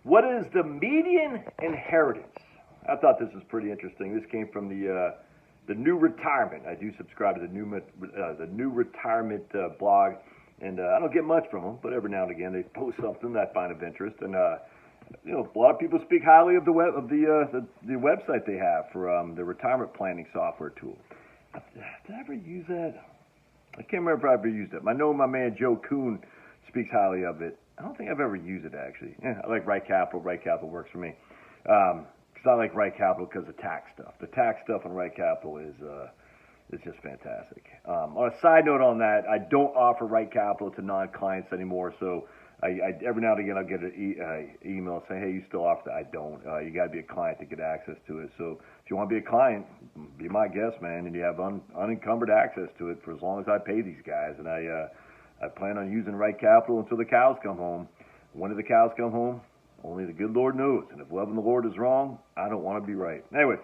What is the median inheritance? I thought this was pretty interesting. This came from the New Retirement. I do subscribe to the New Retirement blog, and I don't get much from them, but every now and again they post something that I find of interest. And you know, a lot of people speak highly of the website they have for the retirement planning software tool. Did I ever use that? I can't remember if I ever used it. I know my man Joe Kuhn speaks highly of it. I don't think I've ever used it, actually. Yeah, I like Right Capital. Right Capital works for me. Because I like Right Capital because of tax stuff. The tax stuff on Right Capital is just fantastic. On a side note on that, I don't offer Right Capital to non-clients anymore. So I every now and again I'll get an email saying, hey, you still offer that? I don't. You got to be a client to get access to it. So if you want to be a client, be my guest, man, and you have unencumbered access to it for as long as I pay these guys. And I plan on using Right Capital until the cows come home. When do the cows come home? Only the good Lord knows. And if loving the Lord is wrong, I don't want to be right. Anyway,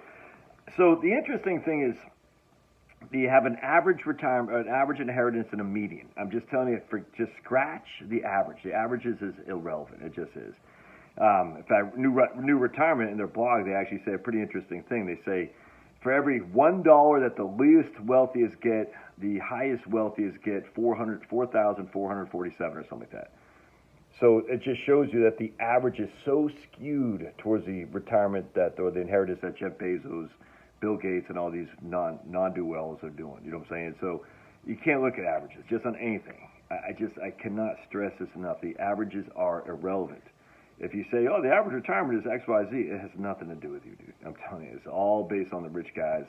so the interesting thing is, do you have an average retirement, an average inheritance, and a median? I'm just telling you, just scratch the average. The averages is irrelevant. It just is. In fact, New Retirement in their blog, they actually say a pretty interesting thing. They say, for every $1 that the least wealthiest get, the highest wealthiest get 4,447 or something like that. So it just shows you that the average is so skewed towards the retirement or the inheritance that Jeff Bezos, Bill Gates, and all these non-do-wells are doing. You know what I'm saying? So you can't look at averages just on anything. I cannot stress this enough. The averages are irrelevant. If you say, oh, the average retirement is X, Y, Z, it has nothing to do with you, dude. I'm telling you, it's all based on the rich guys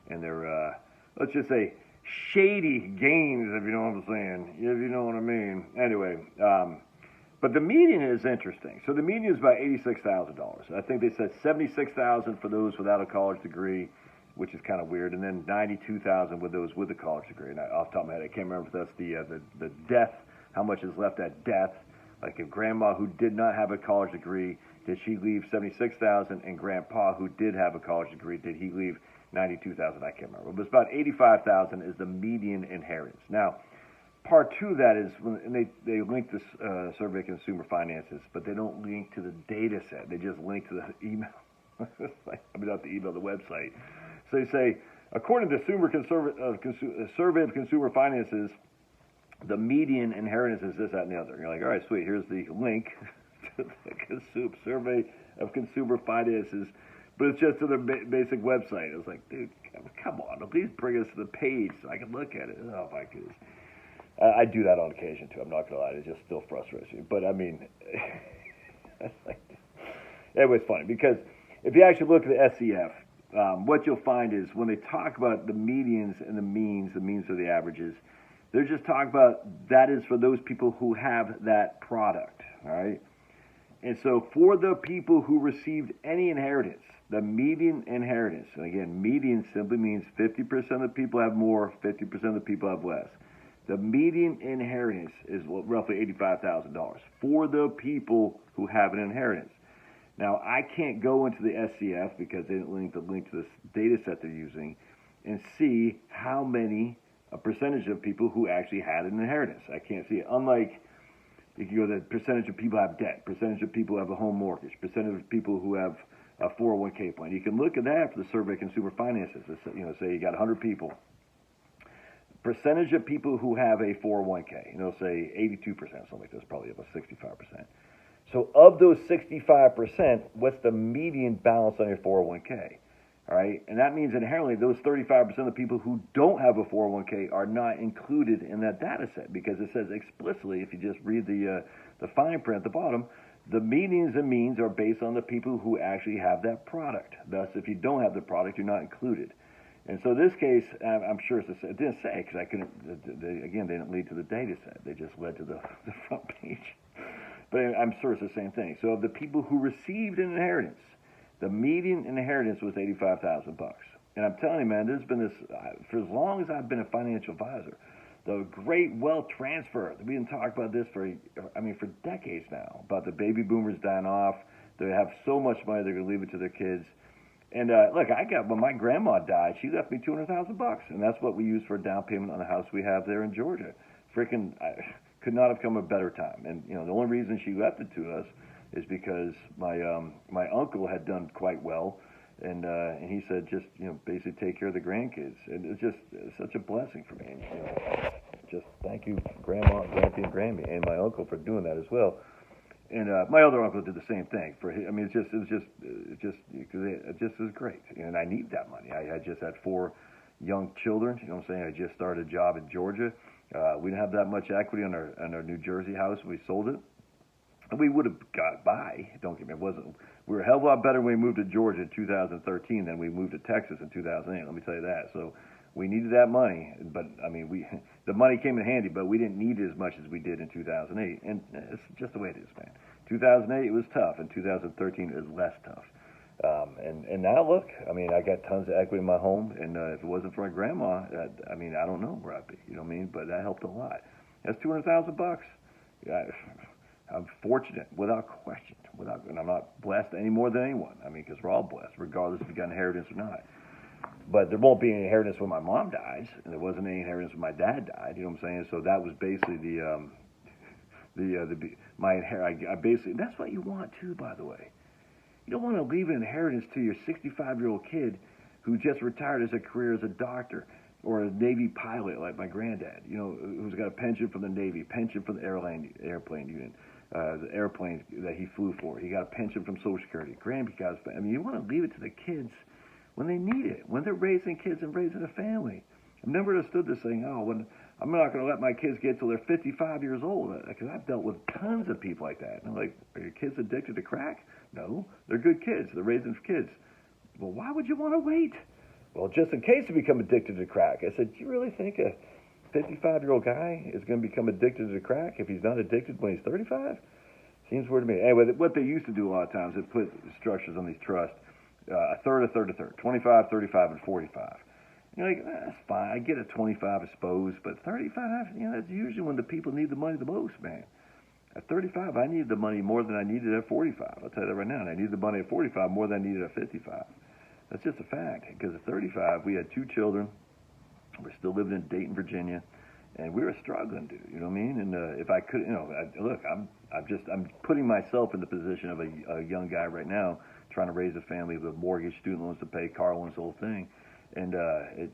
and their, let's just say, shady gains, if you know what I'm saying. If you know what I mean. Anyway, but the median is interesting. So the median is about $86,000. I think they said $76,000 for those without a college degree, which is kind of weird, and then $92,000 with those with a college degree. And off the top of my head, I can't remember if that's the death, how much is left at death. Like if grandma who did not have a college degree, did she leave $76,000? And grandpa who did have a college degree, did he leave $92,000? I can't remember. But it's about $85,000 is the median inheritance. Now, part two of that is when they link this survey of consumer finances, but they don't link to the data set. They just link to the email. Not the email, the website. So they say, according to the survey of consumer finances, the median inheritance is this, that, and the other. And you're like, all right, sweet. Here's the link to the survey of consumer finances, but it's just to their basic website. I was like, dude, come on. Please bring us to the page so I can look at it. Oh, my goodness. I do that on occasion, too. I'm not going to lie. It just still frustrates me. But, I mean, it's funny because if you actually look at the SEF, what you'll find is when they talk about the medians and the means are the averages, they're just talking about that is for those people who have that product, all right? And so for the people who received any inheritance, the median inheritance, and again, median simply means 50% of the people have more, 50% of the people have less. The median inheritance is roughly $85,000 for the people who have an inheritance. Now, I can't go into the SCF because they didn't link to this data set they're using and see how many a percentage of people who actually had an inheritance. I can't see it. Unlike, you can go to the percentage of people have debt, percentage of people have a home mortgage, percentage of people who have a 401k plan. You can look at that for the survey of consumer finances. You know, say you got 100 people. Percentage of people who have a 401k, say 82%, something like this, probably about 65%. So of those 65%, what's the median balance on your 401k? All right, and that means inherently those 35% of the people who don't have a 401k are not included in that data set because it says explicitly, if you just read the fine print at the bottom, the medians and means are based on the people who actually have that product. Thus, if you don't have the product, you're not included. And so this case, I'm sure it didn't say because I couldn't. They didn't lead to the data set. They just led to the front page. But I'm sure it's the same thing. So of the people who received an inheritance, the median inheritance was $85,000. And I'm telling you, man, there's been this for as long as I've been a financial advisor. The great wealth transfer. We've been talking about this for decades now. About the baby boomers dying off. They have so much money they're going to leave it to their kids. And look, when my grandma died, she left me $200,000, and that's what we used for a down payment on the house we have there in Georgia. Could not have come a better time. And the only reason she left it to us is because my uncle had done quite well, and he said just basically take care of the grandkids, and it's just such a blessing for me. And, just thank you, Grandma, Grandpa, and Grammy, and my uncle for doing that as well. And my other uncle did the same thing. It just was great, and I need that money. I just had 4 young children. You know what I'm saying? I just started a job in Georgia. We didn't have that much equity on our New Jersey house. We sold it. We would have got by. Don't get me. It wasn't. We were a hell of a lot better when we moved to Georgia in 2013 than we moved to Texas in 2008. Let me tell you that. So we needed that money, but I mean, the money came in handy, but we didn't need it as much as we did in 2008. And it's just the way it is, man. 2008 it was tough, and 2013 it was less tough. And now look, I mean, I got tons of equity in my home, and if it wasn't for my grandma, I mean, I don't know where I'd be. You know what I mean? But that helped a lot. That's $200,000. I'm fortunate, without question, and I'm not blessed any more than anyone. I mean, because we're all blessed, regardless if you got inheritance or not. But there won't be any inheritance when my mom dies, and there wasn't any inheritance when my dad died. You know what I'm saying? So that was basically I basically, that's what you want too, by the way. You don't want to leave an inheritance to your 65-year-old kid who just retired as a career as a doctor or a Navy pilot like my granddad, who's got a pension from the Navy, pension from the airplane unit, the airplane that he flew for. He got a pension from Social Security. Grammy got his, I mean, you want to leave it to the kids when they need it, when they're raising kids and raising a family. I've never understood this thing, when I'm not going to let my kids get till they're 55 years old, because I've dealt with tons of people like that. And I'm like, are your kids addicted to crack? No, they're good kids. They're raising kids. Well, why would you want to wait? Well, just in case you become addicted to crack. I said, do you really think a 55-year-old guy is going to become addicted to crack if he's not addicted when he's 35? Seems weird to me. Anyway, what they used to do a lot of times is put structures on these trusts, a third, 25, 35, and 45. You're like, that's fine. I get a 25, I suppose, but 35, that's usually when the people need the money the most, man. At 35, I needed the money more than I needed at 45. I'll tell you that right now. And I needed the money at 45 more than I needed at 55. That's just a fact. Because at 35, we had 2 children. We're still living in Dayton, Virginia, and we were struggling, dude. You know what I mean? And if I could, look, I'm putting myself in the position of a young guy right now, trying to raise a family with mortgage, student loans to pay, car loans, the whole thing. And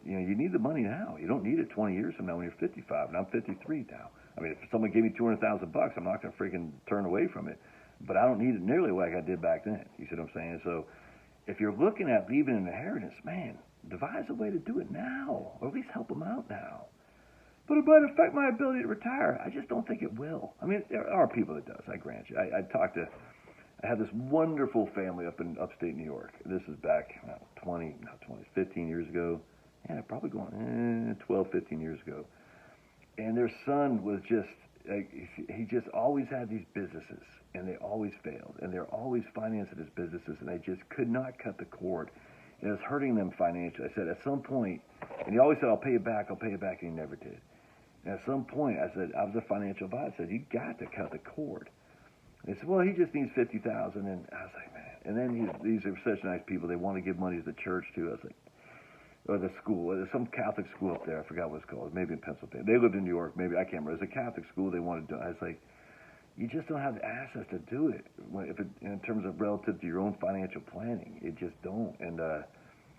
you need the money now. You don't need it 20 years from now when you're 55, and I'm 53 now. I mean, if someone gave me $200,000, I'm not going to freaking turn away from it. But I don't need it nearly like I did back then. You see what I'm saying? So if you're looking at leaving an inheritance, man, devise a way to do it now, or at least help them out now. But it might affect my ability to retire. I just don't think it will. I mean, there are people that does, I grant you. I had this wonderful family up in upstate New York. This is back 15 years ago. Yeah, probably going 12, 15 years ago. And their son was just, he just always had these businesses, and they always failed. And they're always financing his businesses, and they just could not cut the cord. And it was hurting them financially. I said, at some point, and he always said, I'll pay you back, and he never did. And at some point, I said, I was a financial advisor. I said, you got to cut the cord. And they said, well, he just needs $50,000. And I was like, man. And then these are such nice people. They want to give money to the church, too. I was like, or the school. There's some Catholic school up there. I forgot what it's called. Maybe in Pennsylvania. They lived in New York. Maybe, I can't remember. It's a Catholic school they wanted to do. I was like, you just don't have the assets to do it. In terms of relative to your own financial planning. You just don't. And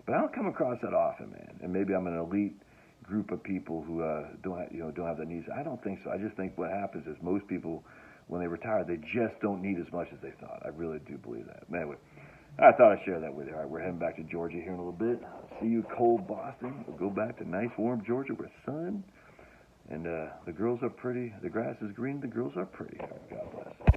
but I don't come across that often, man. And maybe I'm an elite group of people who don't have the needs. I don't think so. I just think what happens is most people, when they retire, they just don't need as much as they thought. I really do believe that. Anyway, I thought I'd share that with you. All right, we're heading back to Georgia here in a little bit. See you, cold Boston. We'll go back to nice, warm Georgia with sun. And the girls are pretty. The grass is green. The girls are pretty. God bless.